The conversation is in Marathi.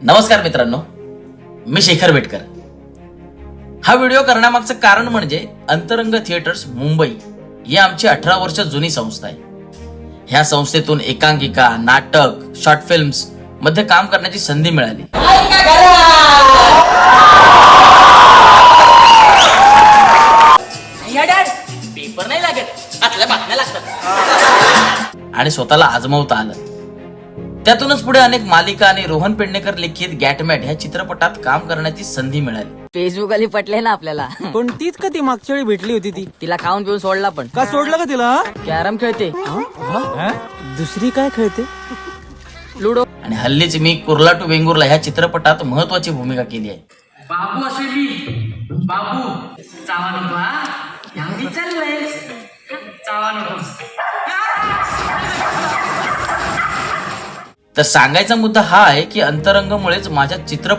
नमस्कार मित्रांनो, मी शेखर बेटकर. हा व्हिडिओ करण्यामागचं कारण म्हणजे अंतरंग थिएटर्स मुंबई ही आमची 18 वर्ष जुनी संस्था आहे. ह्या संस्थेतून एकांकिका, नाटक, शॉर्ट फिल्म्स मध्ये काम करण्याची संधी मिळाली. पेपर नाही लागत, आतल्या बातम्या लागतात आणि स्वतःला आजमावता आलं. त्यातूनच पुढे अनेक मालिका आणि रोहन पेडणेकर लिखित गॅटमॅट ह्या चित्रपटात काम करण्याची संधी मिळाली. फेसबुक आली पटले ना आपल्याला. पण तीच का ती मागच्या वेळी भेटली होती ती? तिला खाऊन पिऊन सोडला पण. का सोडलं का तिला? कॅरम खेळते, दुसरी काय खेळते? लुडो. आणि हल्लीच मी कुर्ला टू वेंगुर्ला ह्या चित्रपटात महत्वाची भूमिका केली आहे. बाबू असे मी बाबू चावा नको हा यावी चाललंय चावा नको. तर सांगायचा मुद्दा हा आहे की अंतरंगमुळेच माझ्या चित्रपट